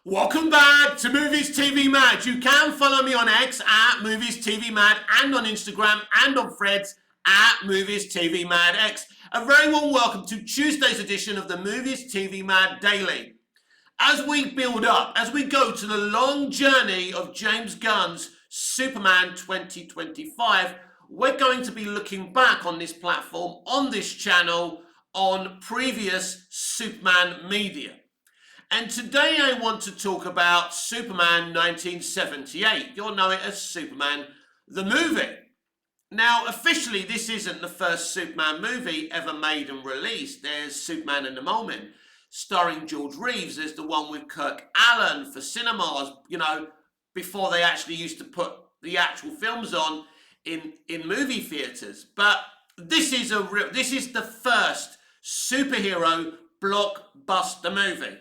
Welcome back to Movies TV Mad. You can follow me on X at Movies TV Mad and on Instagram and on Threads at Movies TV Mad X. A very warm welcome to Tuesday's edition of the Movies TV Mad Daily. As we build up, as we go to the long journey of James Gunn's Superman 2025, we're going to be looking back on this platform, on this channel, on previous Superman media. And today I want to talk about Superman 1978. You'll know it as Superman the movie. Now, officially, this isn't the first Superman movie ever made and released. There's Superman and the Mole Men, starring George Reeves. There's the one with Kirk Alyn for cinemas, before they actually used to put the actual films on in movie theaters. But this is the first superhero blockbuster movie.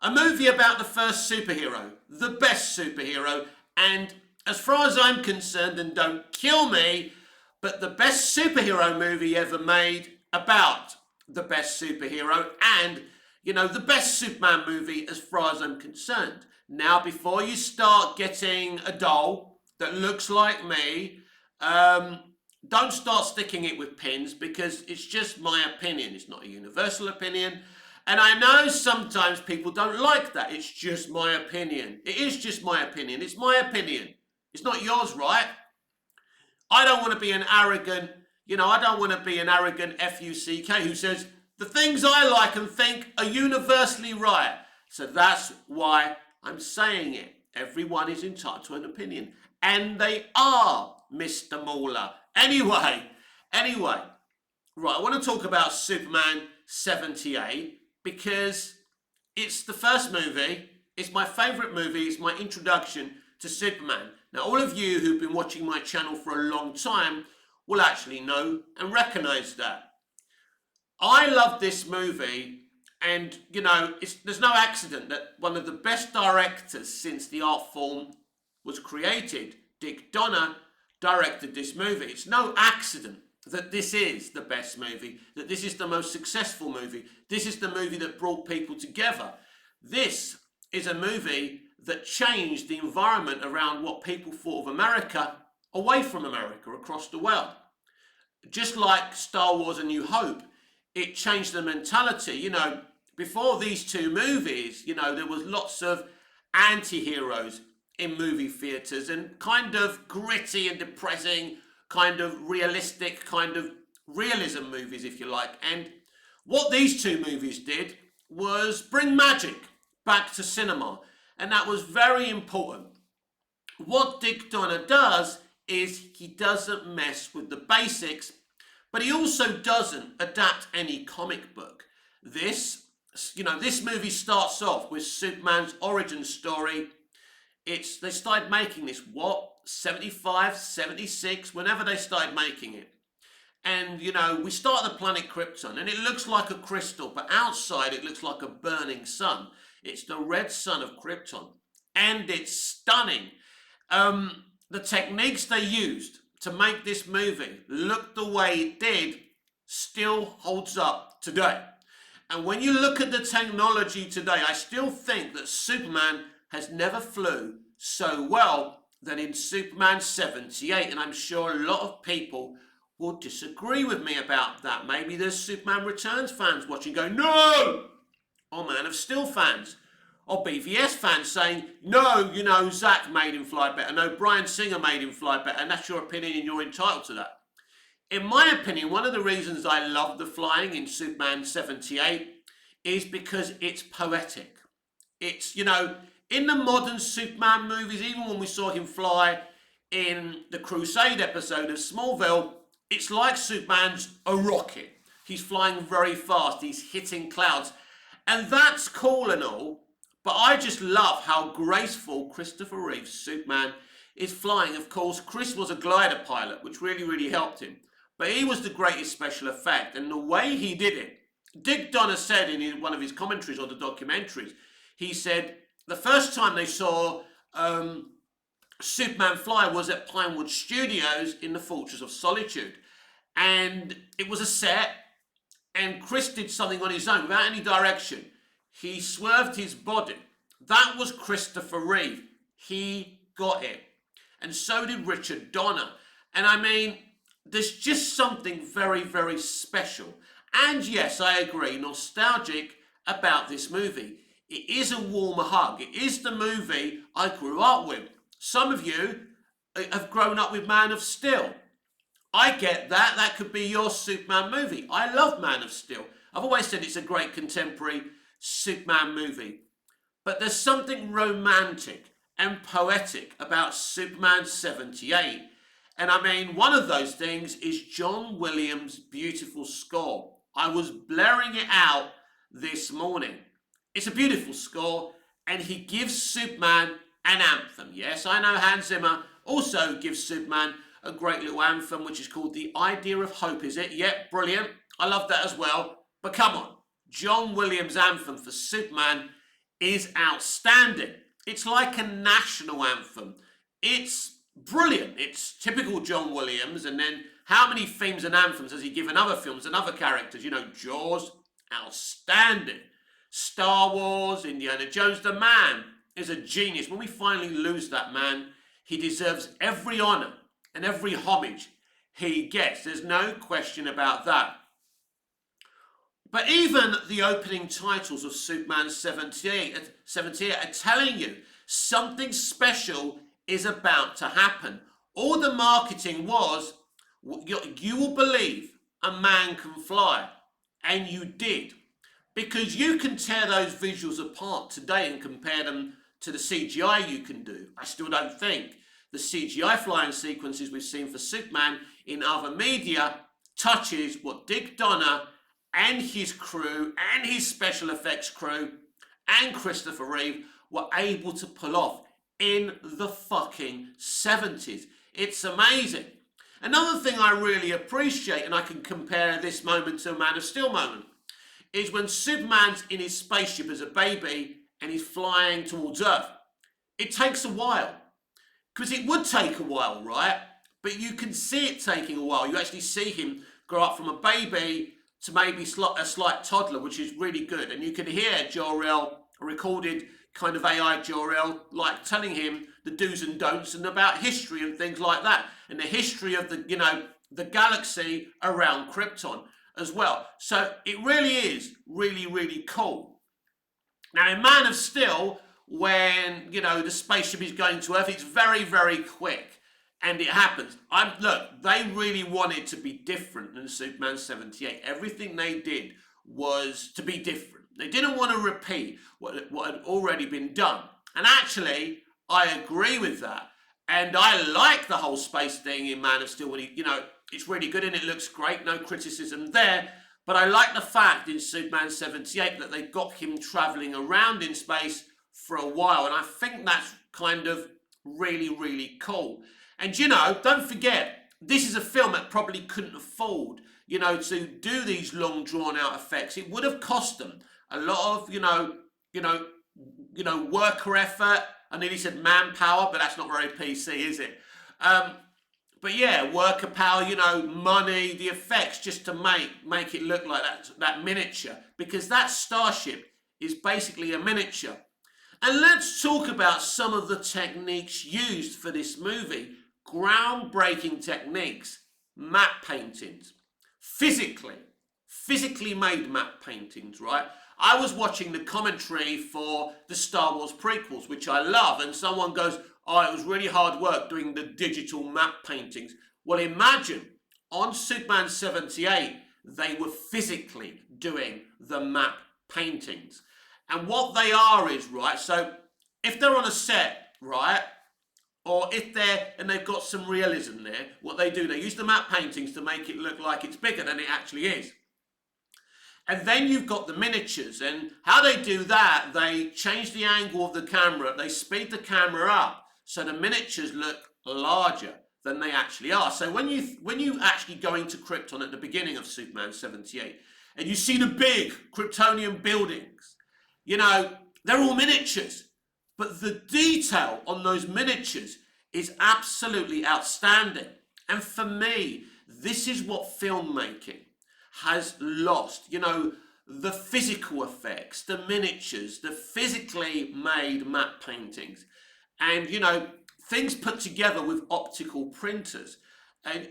A movie about the first superhero, the best superhero, and as far as I'm concerned, and don't kill me, but the best superhero movie ever made about the best superhero and, the best Superman movie as far as I'm concerned. Now, before you start getting a doll that looks like me, don't start sticking it with pins because it's just my opinion. It's not a universal opinion. And I know sometimes people don't like that. It's just my opinion. It is just my opinion. It's my opinion. It's not yours, right? I don't want to be an arrogant, F-U-C-K who says the things I like and think are universally right. So that's why I'm saying it. Everyone is entitled to an opinion. And they are, Mr. Mauler. Anyway, right, I want to talk about Superman 78. Because it's the first movie, it's my favourite movie, it's my introduction to Superman. Now, all of you who've been watching my channel for a long time will actually know and recognise that. I love this movie, and, there's no accident that one of the best directors since the art form was created, Dick Donner, directed this movie. It's no accident that this is the best movie, that this is the most successful movie. This is the movie that brought people together. This is a movie that changed the environment around what people thought of America away from America, across the world. Just like Star Wars A New Hope, it changed the mentality. Before these two movies, there was lots of anti-heroes in movie theatres and kind of gritty and depressing, kind of realistic, kind of realism movies, if you like. And what these two movies did was bring magic back to cinema. And that was very important. What Dick Donner does is he doesn't mess with the basics, but he also doesn't adapt any comic book. This movie starts off with Superman's origin story. They started making this, 75, 76, whenever they started making it. And, we start at the planet Krypton, and it looks like a crystal, but outside it looks like a burning sun. It's the red sun of Krypton, and it's stunning. The techniques they used to make this movie look the way it did still holds up today. And when you look at the technology today, I still think that Superman has never flew so well than in Superman 78, and I'm sure a lot of people will disagree with me about that. Maybe there's Superman Returns fans watching going, no! Or Man of Steel fans, or BVS fans saying, no, Zack made him fly better, no, Bryan Singer made him fly better, and that's your opinion and you're entitled to that. In my opinion, one of the reasons I love the flying in Superman 78 is because it's poetic. It's, in the modern Superman movies, even when we saw him fly in the Crusade episode of Smallville, it's like Superman's a rocket. He's flying very fast, he's hitting clouds. And that's cool and all, but I just love how graceful Christopher Reeve's Superman is flying. Of course, Chris was a glider pilot, which really, really helped him. But he was the greatest special effect, and the way he did it, Dick Donner said in one of his commentaries or the documentaries, he said, the first time they saw Superman fly was at Pinewood Studios in the Fortress of Solitude. And it was a set, and Chris did something on his own without any direction. He swerved his body That was Christopher Reeve. He got it. And so did Richard Donner. And I mean, there's just something very, very special. And yes, I agree, nostalgic about this movie. It is a warmer hug. It is the movie I grew up with. Some of you have grown up with Man of Steel. I get that. That could be your Superman movie. I love Man of Steel. I've always said it's a great contemporary Superman movie. But there's something romantic and poetic about Superman 78. And I mean, one of those things is John Williams' beautiful score. I was blaring it out this morning. It's a beautiful score, and he gives Superman an anthem. Yes, I know Hans Zimmer also gives Superman a great little anthem, which is called The Idea of Hope, is it? Yep, brilliant. I love that as well. But come on, John Williams' anthem for Superman is outstanding. It's like a national anthem. It's brilliant. It's typical John Williams. And then how many themes and anthems has he given other films and other characters? You know, Jaws, outstanding. Star Wars, Indiana Jones, the man is a genius. When we finally lose that man, he deserves every honor and every homage he gets. There's no question about that. But even the opening titles of Superman 78 are telling you something special is about to happen. All the marketing was, you will believe a man can fly. And you did. Because you can tear those visuals apart today and compare them to the CGI you can do. I still don't think the CGI flying sequences we've seen for Superman in other media touches what Dick Donner and his crew and his special effects crew and Christopher Reeve were able to pull off in the fucking 70s. It's amazing. Another thing I really appreciate, and I can compare this moment to a Man of Steel moment, is when Superman's in his spaceship as a baby and he's flying towards Earth. It takes a while. Because it would take a while, right? But you can see it taking a while. You actually see him grow up from a baby to maybe a slight toddler, which is really good. And you can hear Jor-El, a recorded kind of AI Jor-El, like telling him the do's and don'ts and about history and things like that. And the history of the galaxy around Krypton as well. So it really is really, really cool. Now in Man of Steel, when, the spaceship is going to Earth, it's very, very quick. And it happens. Look, they really wanted to be different than Superman 78. Everything they did was to be different. They didn't want to repeat what had already been done. And actually, I agree with that. And I like the whole space thing in Man of Steel when it's really good and it looks great, no criticism there. But I like the fact in Superman 78 that they got him traveling around in space for a while. And I think that's kind of really, really cool. And don't forget, this is a film that probably couldn't afford, to do these long drawn out effects. It would have cost them a lot of, worker effort. I nearly said manpower, but that's not very PC, is it? But yeah, worker power, money, the effects, just to make it look like that miniature, because that starship is basically a miniature. And let's talk about some of the techniques used for this movie. Groundbreaking techniques, matte paintings, physically made matte paintings, right? I was watching the commentary for the Star Wars prequels, which I love, and someone goes, oh, it was really hard work doing the digital matte paintings. Well, imagine, on Superman 78, they were physically doing the matte paintings. And what they are is, right, so if they're on a set, right, or if they've got some realism there, what they do, they use the matte paintings to make it look like it's bigger than it actually is. And then you've got the miniatures, and how they do that, they change the angle of the camera, they speed the camera up, so the miniatures look larger than they actually are. So when you actually go into Krypton at the beginning of Superman 78, and you see the big Kryptonian buildings, they're all miniatures. But the detail on those miniatures is absolutely outstanding. And for me, this is what filmmaking has lost. the physical effects, the miniatures, the physically made matte paintings, and things put together with optical printers. And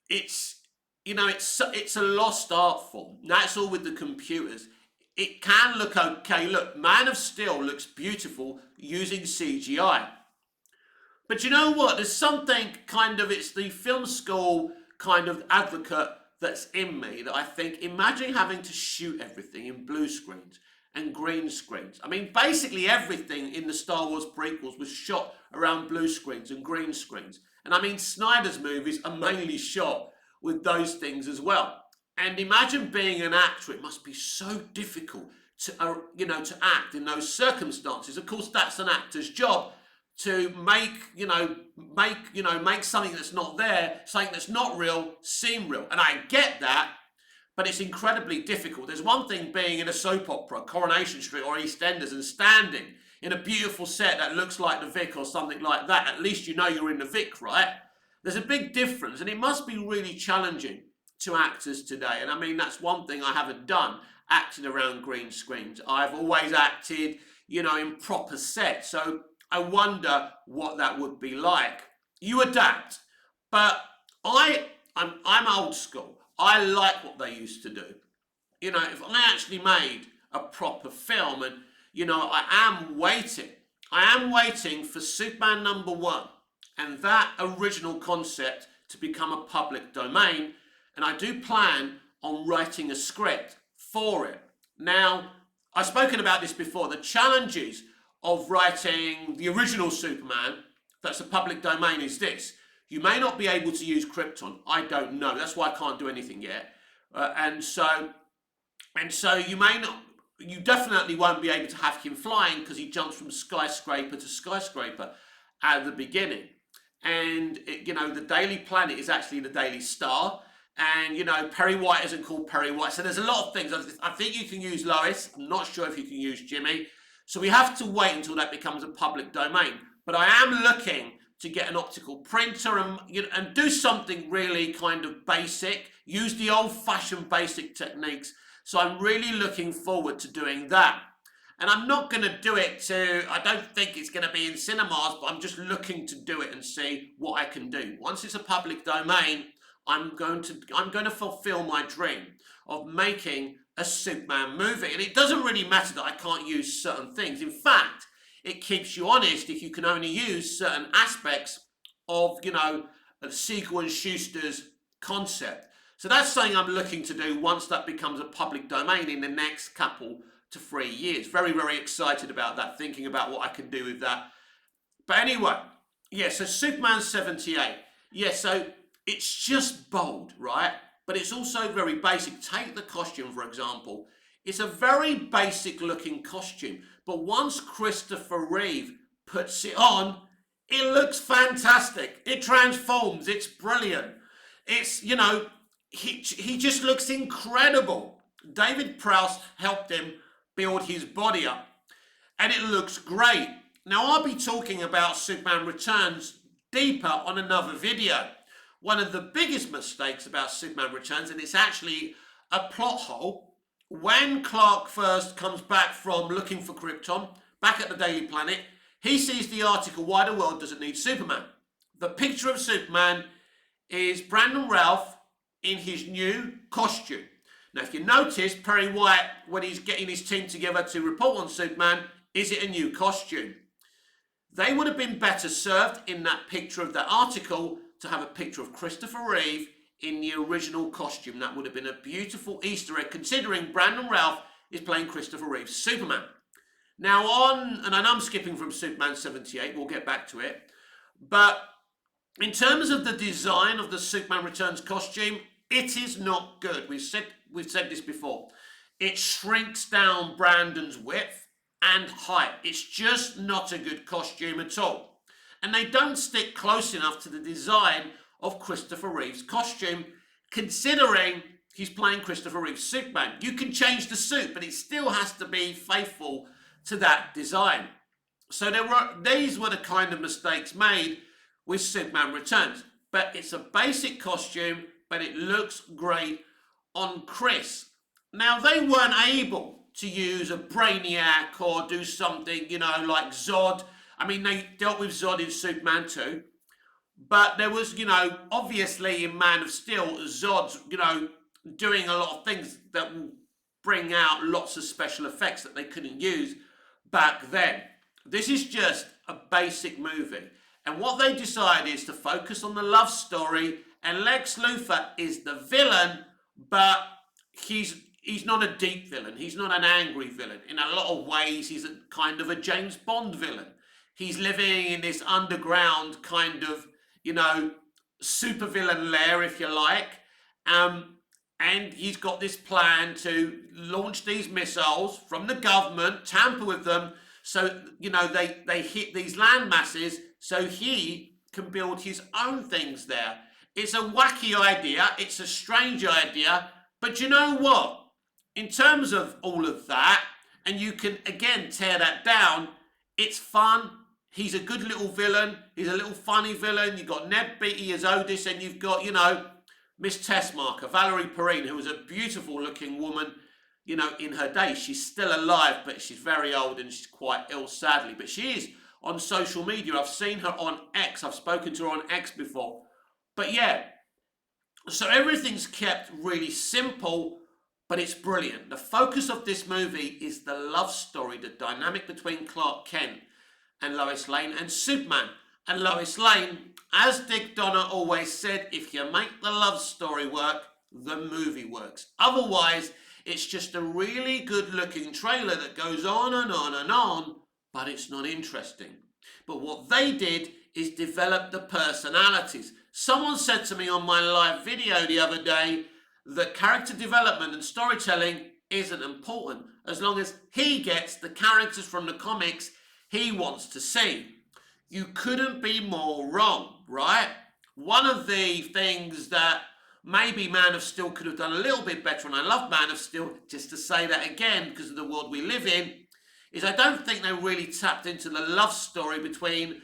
it's it's a lost art form. That's all with the computers. It can look okay. Look, Man of Steel looks beautiful using CGI. But you know what? There's something it's the film school kind of advocate that's in me that I think, imagine having to shoot everything in blue screens and green screens. I mean, basically everything in the Star Wars prequels was shot around blue screens and green screens. And I mean, Snyder's movies are mainly shot with those things as well. And imagine being an actor; it must be so difficult to to act in those circumstances. Of course, that's an actor's job, to make something that's not there, something that's not real, seem real. And I get that, but it's incredibly difficult. There's one thing being in a soap opera, Coronation Street or EastEnders, and standing in a beautiful set that looks like the Vic or something like that. At least you know you're in the Vic, right? There's a big difference, and it must be really challenging to actors today. And I mean, that's one thing I haven't done, acting around green screens. I've always acted, in proper sets. So I wonder what that would be like. You adapt, but I'm old school. I like what they used to do. If I actually made a proper film, and I am waiting for Superman #1 and that original concept to become a public domain, and I do plan on writing a script for it. Now, I've spoken about this before, the challenges of writing the original Superman that's a public domain is this. You may not be able to use Krypton. I don't know. That's why I can't do anything yet. And so you definitely won't be able to have him flying, because he jumps from skyscraper to skyscraper at the beginning. And the Daily Planet is actually the Daily Star. And Perry White isn't called Perry White. So there's a lot of things. I think you can use Lois. I'm not sure if you can use Jimmy. So we have to wait until that becomes a public domain. But I am looking to get an optical printer and do something really kind of basic. Use the old-fashioned basic techniques. So I'm really looking forward to doing that. And I'm not going to do it I don't think it's going to be in cinemas, but I'm just looking to do it and see what I can do. Once it's a public domain, I'm going to fulfill my dream of making a Superman movie. And it doesn't really matter that I can't use certain things. In fact, it keeps you honest if you can only use certain aspects of, Siegel and Schuster's concept. So that's something I'm looking to do once that becomes a public domain in the next couple to 3 years. Very, very excited about that, thinking about what I can do with that. But anyway, so Superman 78. So it's just bold, right? But it's also very basic. Take the costume, for example. It's a very basic looking costume. But once Christopher Reeve puts it on, it looks fantastic. It transforms. It's brilliant. It's, he just looks incredible. David Prowse helped him build his body up. And it looks great. Now, I'll be talking about Superman Returns deeper on another video. One of the biggest mistakes about Superman Returns, and it's actually a plot hole, when Clark first comes back from looking for Krypton, back at the Daily Planet, he sees the article, Why the World Doesn't Need Superman. The picture of Superman is Brandon Routh in his new costume. Now, if you notice, Perry White, when he's getting his team together to report on Superman, is it a new costume? They would have been better served in that picture of that article to have a picture of Christopher Reeve in the original costume. That would have been a beautiful Easter egg, considering Brandon Routh is playing Christopher Reeve's Superman. Now and I know I'm skipping from Superman 78, we'll get back to it, but in terms of the design of the Superman Returns costume, it is not good. We've said this before. It shrinks down Brandon's width and height. It's just not a good costume at all. And they don't stick close enough to the design of Christopher Reeve's costume, considering he's playing Christopher Reeve's Superman. You can change the suit, but it still has to be faithful to that design. So these were the kind of mistakes made with Superman Returns. But it's a basic costume, but it looks great on Chris. Now, they weren't able to use a Brainiac or do something, like Zod. I mean, they dealt with Zod in Superman 2. But there was, obviously in Man of Steel, Zod's, doing a lot of things that will bring out lots of special effects that they couldn't use back then. This is just a basic movie. And what they decided is to focus on the love story, and Lex Luthor is the villain, but he's not a deep villain. He's not an angry villain. In a lot of ways, he's a kind of a James Bond villain. He's living in this underground kind of, supervillain lair, if you like. And he's got this plan to launch these missiles from the government, tamper with them, so, they hit these land masses so he can build his own things there. It's a wacky idea. It's a strange idea. But you know what? In terms of all of that, and you can, again, tear that down, it's fun. He's a good little villain. He's a little funny villain. You've got Ned Beatty as Otis, and you've got, Miss Tessmacher, Valerie Perrine, who was a beautiful looking woman, in her day. She's still alive, but she's very old and she's quite ill, sadly. But she is on social media. I've seen her on X. I've spoken to her on X before. But yeah, so everything's kept really simple, but it's brilliant. The focus of this movie is the love story, the dynamic between Clark Kent and Lois Lane, and Superman and Lois Lane. As Dick Donner always said, if you make the love story work, the movie works. Otherwise, it's just a really good looking trailer that goes on and on and on, but it's not interesting. But what they did is develop the personalities. Someone said to me on my live video the other day that character development and storytelling isn't important as long as he gets the characters from the comics he wants to see. You couldn't be more wrong, right? One of the things that maybe Man of Steel could have done a little bit better, and I love Man of Steel, just to say that again because of the world we live in, is I don't think they really tapped into the love story between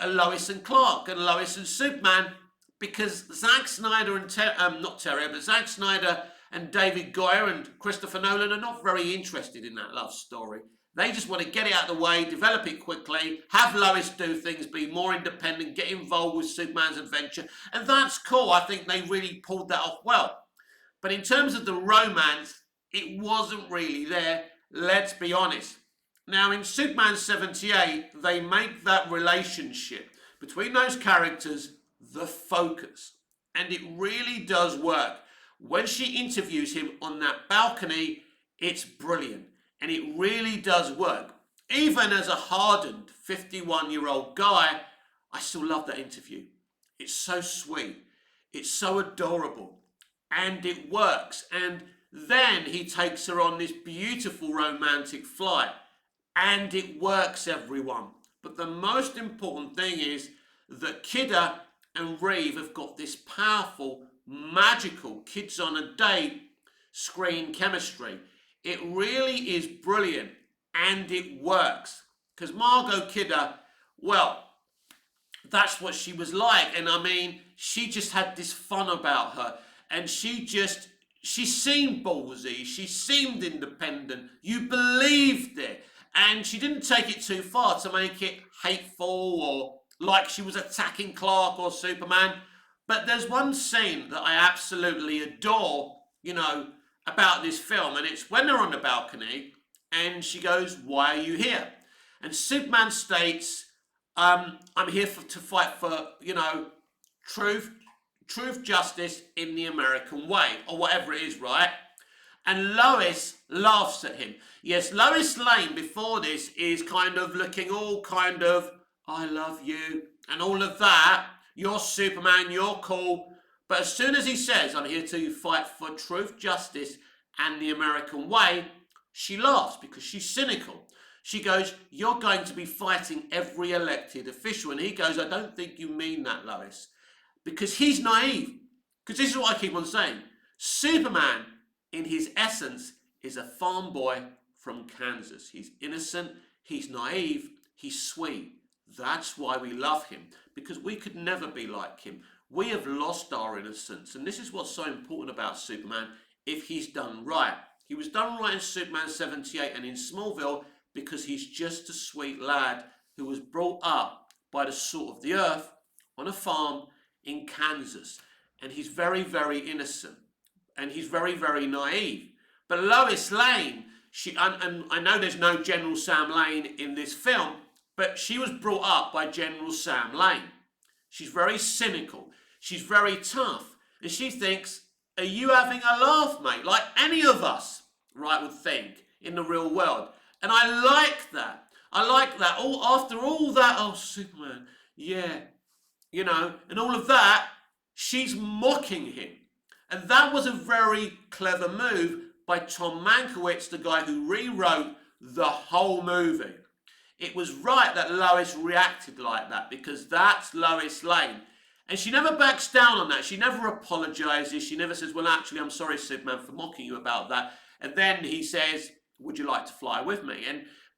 Lois and Clark and Lois and Superman, because Zack Snyder and Zack Snyder and David Goyer and Christopher Nolan are not very interested in that love story. They just want to get it out of the way, develop it quickly, have Lois do things, be more independent, get involved with Superman's adventure. And that's cool. I think they really pulled that off well. But in terms of the romance, it wasn't really there. Let's be honest. Now, in Superman 78, they make that relationship between those characters the focus. And it really does work. When she interviews him on that balcony, it's brilliant. And it really does work. Even as a hardened 51-year-old guy, I still love that interview. It's so sweet. It's so adorable. And it works. And then he takes her on this beautiful romantic flight. And it works, everyone. But the most important thing is that Kidder and Reeve have got this powerful, magical kids on a date screen chemistry. It really is brilliant, and it works. Because Margot Kidder, well, that's what she was like. And I mean, she just had this fun about her. And she seemed ballsy. She seemed independent. You believed it. And she didn't take it too far to make it hateful or like she was attacking Clark or Superman. But there's one scene that I absolutely adore, about this film, and it's when they're on the balcony and she goes, "Why are you here?" And Superman states, "I'm here to fight for, truth, justice in the American way," or whatever it is, right? And Lois laughs at him. Yes, Lois Lane before this is kind of looking all kind of, "I love you," and all of that. "You're Superman, you're cool." But as soon as he says, "I'm here to fight for truth, justice, and the American way," she laughs because she's cynical. She goes, "You're going to be fighting every elected official." And he goes, "I don't think you mean that, Lois." Because he's naive. Because this is what I keep on saying. Superman, in his essence, is a farm boy from Kansas. He's innocent, he's naive, he's sweet. That's why we love him. Because we could never be like him. We have lost our innocence. And this is what's so important about Superman if he's done right. He was done right in Superman 78 and in Smallville because he's just a sweet lad who was brought up by the salt of the earth on a farm in Kansas. And he's very, very innocent. And he's very, very naive. But Lois Lane, and I know there's no General Sam Lane in this film, but she was brought up by General Sam Lane. She's very cynical. She's very tough. And she thinks, are you having a laugh, mate? Like any of us, right, would think in the real world. And I like that. I like that. After all that, oh, Superman, yeah, you know, and all of that, she's mocking him. And that was a very clever move by Tom Mankiewicz, the guy who rewrote the whole movie. It was right that Lois reacted like that because that's Lois Lane. And she never backs down on that. She never apologizes. She never says, well, actually, I'm sorry, Superman, for mocking you about that. And then he says, would you like to fly with me?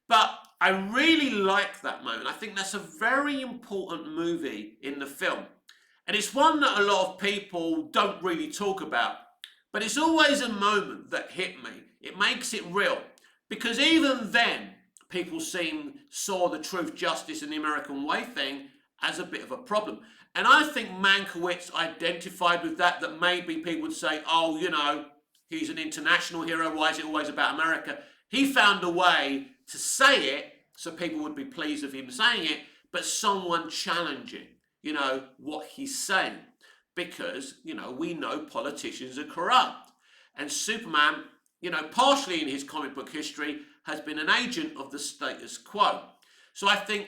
But I really like that moment. I think that's a very important movie in the film. And it's one that a lot of people don't really talk about. But it's always a moment that hit me. It makes it real. Because even then, people saw the truth, justice, and the American way thing as a bit of a problem. And I think Mankiewicz identified with that maybe people would say, oh, you know, he's an international hero. Why is it always about America? He found a way to say it so people would be pleased with him saying it, but someone challenging, you know, what he's saying. Because, you know, we know politicians are corrupt. And Superman, you know, partially in his comic book history, has been an agent of the status quo. So I think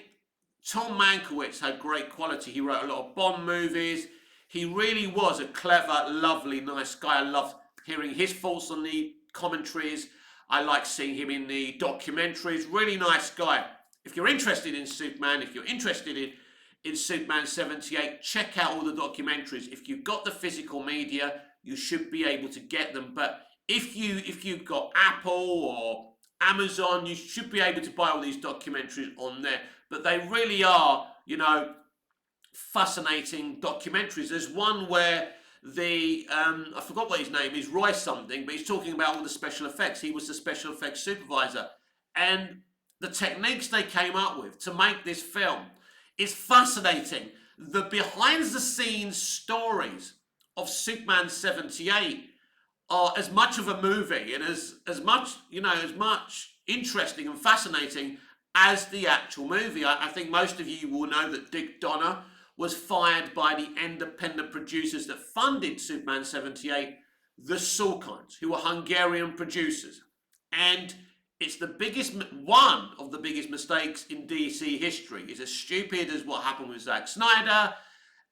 Tom Mankiewicz had great quality. He wrote a lot of Bond movies. He really was a clever, lovely, nice guy. I love hearing his thoughts on the commentaries. I like seeing him in the documentaries. Really nice guy. If you're interested in Superman, if you're interested in Superman 78, check out all the documentaries. If you've got the physical media, you should be able to get them. But if you've got Apple or Amazon, you should be able to buy all these documentaries on there. But they really are, you know, fascinating documentaries. There's one where I forgot what his name is, Roy something, but he's talking about all the special effects. He was the special effects supervisor. And the techniques they came up with to make this film is fascinating. The behind-the-scenes stories of Superman 78 are as much of a movie and as much, you know, as much interesting and fascinating as the actual movie. I think most of you will know that Dick Donner was fired by the independent producers that funded Superman 78, the Salkinds, who were Hungarian producers. And it's one of the biggest mistakes in DC history. It's as stupid as what happened with Zack Snyder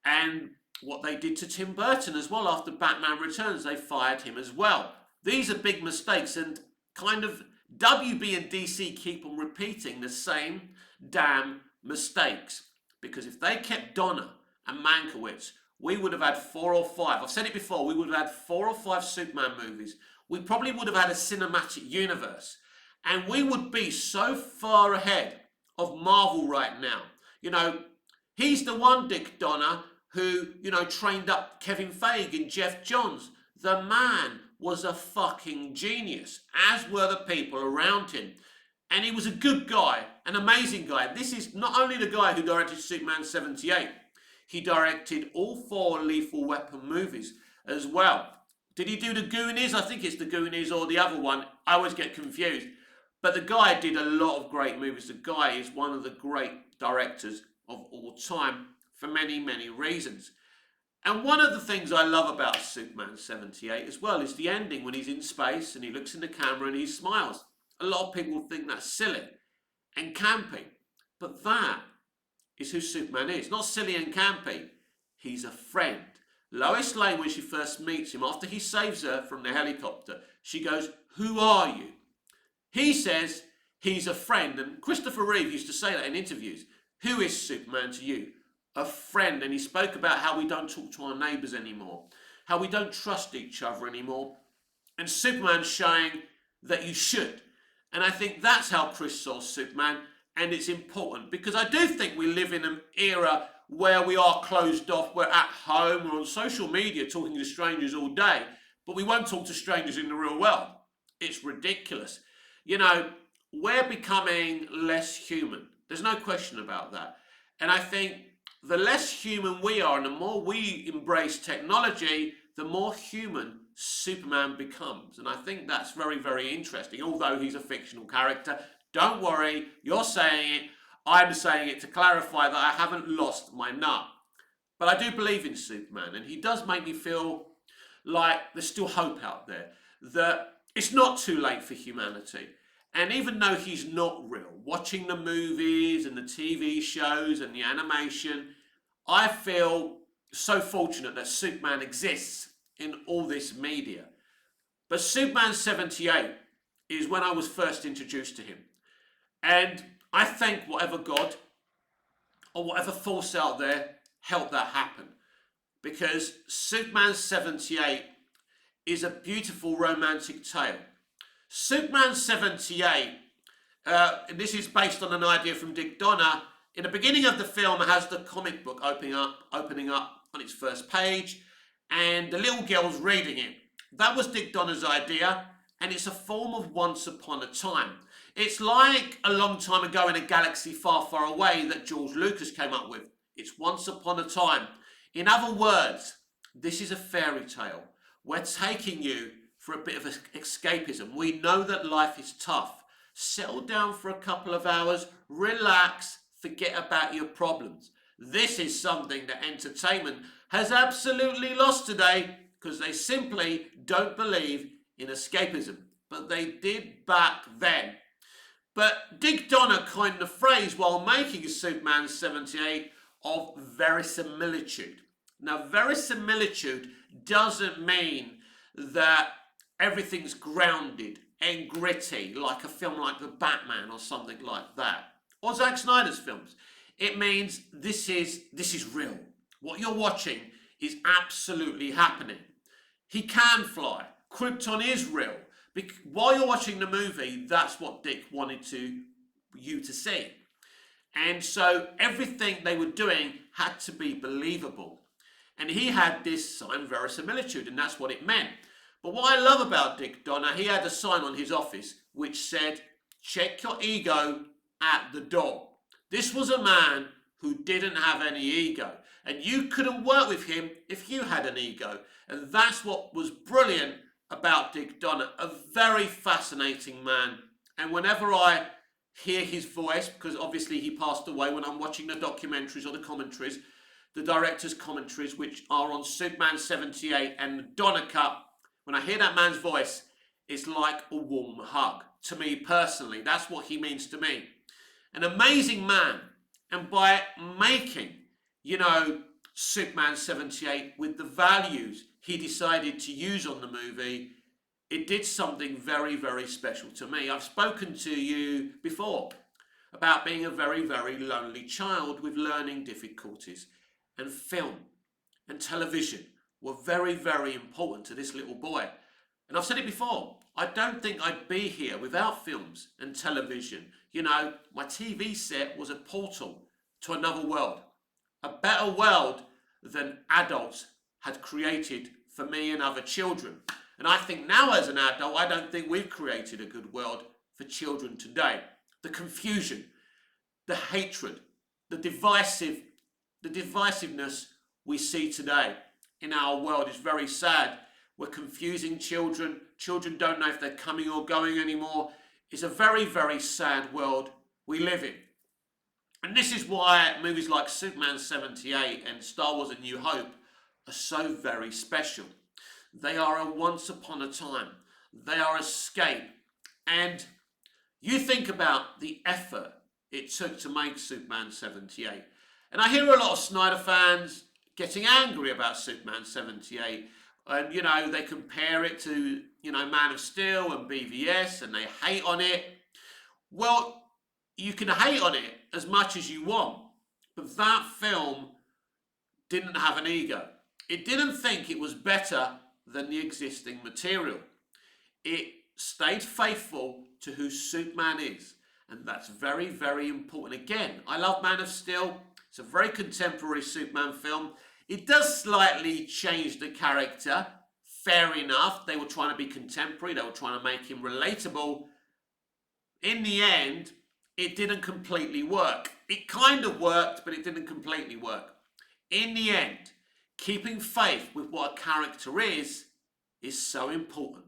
and what they did to Tim Burton as well after Batman Returns. They fired him as well. These are big mistakes, and kind of WB and DC keep on repeating the same damn mistakes. Because if they kept Donner and Mankiewicz, we would have had 4 or 5. I've said it before, we would have had 4 or 5 Superman movies. We probably would have had a cinematic universe. And we would be so far ahead of Marvel right now. You know, he's the one, Dick Donner, who, you know, trained up Kevin Feige and Jeff Johns. The man was a fucking genius, as were the people around him. And he was a good guy, an amazing guy. This is not only the guy who directed Superman 78, he directed all 4 Lethal Weapon movies as well. Did he do the Goonies? I think it's the Goonies or the other one. I always get confused. But the guy did a lot of great movies. The guy is one of the great directors of all time for many, many reasons. And one of the things I love about Superman 78 as well is the ending when he's in space and he looks in the camera and he smiles. A lot of people think that's silly and campy, but that is who Superman is. Not silly and campy, he's a friend. Lois Lane, when she first meets him, after he saves her from the helicopter, she goes, "Who are you?" He says he's a friend, and Christopher Reeve used to say that in interviews. Who is Superman to you? A friend. And he spoke about how we don't talk to our neighbours anymore, how we don't trust each other anymore, and Superman's showing that you should. And I think that's how Chris saw Superman, and it's important because I do think we live in an era where we are closed off, we're at home, we're on social media talking to strangers all day, but we won't talk to strangers in the real world. It's ridiculous. You know, we're becoming less human. There's no question about that. And I think the less human we are and the more we embrace technology, the more human Superman becomes. And I think that's very, very interesting. Although he's a fictional character, don't worry, you're saying it, I'm saying it to clarify that I haven't lost my nut. But I do believe in Superman, and he does make me feel like there's still hope out there, that it's not too late for humanity. And even though he's not real, watching the movies and the TV shows and the animation, I feel so fortunate that Superman exists in all this media. But Superman 78 is when I was first introduced to him. And I thank whatever God or whatever force out there helped that happen. Because Superman 78 is a beautiful romantic tale. Superman 78, this is based on an idea from Dick Donner. In the beginning of the film, it has the comic book opening up on its first page, and the little girl's reading it. That was Dick Donner's idea, and it's a form of Once Upon a Time. It's like a long time ago in a galaxy far, far away that George Lucas came up with. It's Once Upon a Time. In other words, this is a fairy tale. We're taking you for a bit of escapism. We know that life is tough. Settle down for a couple of hours, relax, forget about your problems. This is something that entertainment has absolutely lost today because they simply don't believe in escapism. But they did back then. But Dick Donner coined the phrase while making Superman 78 of verisimilitude. Now, verisimilitude doesn't mean that everything's grounded and gritty like a film like The Batman or something like that, or Zack Snyder's films. It means this is real. What you're watching is absolutely happening. He can fly. Krypton is real. While you're watching the movie, that's what Dick wanted you to see. And so everything they were doing had to be believable. And he had this sign verisimilitude, and that's what it meant. But what I love about Dick Donner, he had a sign on his office which said, check your ego at the door. This was a man who didn't have any ego. And you couldn't work with him if you had an ego. And that's what was brilliant about Dick Donner, a very fascinating man. And whenever I hear his voice, because obviously he passed away, when I'm watching the documentaries or the commentaries, the director's commentaries, which are on Superman 78 and the Donner Cut, when I hear that man's voice, it's like a warm hug. To me personally, that's what he means to me. An amazing man. And by making, Superman 78 with the values he decided to use on the movie, it did something very, very special to me. I've spoken to you before about being a very, very lonely child with learning difficulties. And film and television were very, very important to this little boy. And I've said it before, I don't think I'd be here without films and television. My TV set was a portal to another world, a better world than adults had created for me and other children. And I think now as an adult, I don't think we've created a good world for children today. The confusion, the hatred, the divisiveness we see today in our world is very sad. We're confusing children. Children don't know if they're coming or going anymore. It's a very, very sad world we live in. And this is why movies like Superman 78 and Star Wars: A New Hope are so very special. They are a once upon a time. They are escape. And you think about the effort it took to make Superman 78. And I hear a lot of Snyder fans getting angry about Superman 78. And, they compare it to, Man of Steel and BVS, and they hate on it. Well, you can hate on it as much as you want, but that film didn't have an ego. It didn't think it was better than the existing material. It stayed faithful to who Superman is, and that's very, very important. Again, I love Man of Steel. It's a very contemporary Superman film. It does slightly change the character Fair enough, they were trying to be contemporary, they were trying to make him relatable. In the end, it didn't completely work. It kind of worked, but it didn't completely work. In the end, keeping faith with what a character is so important.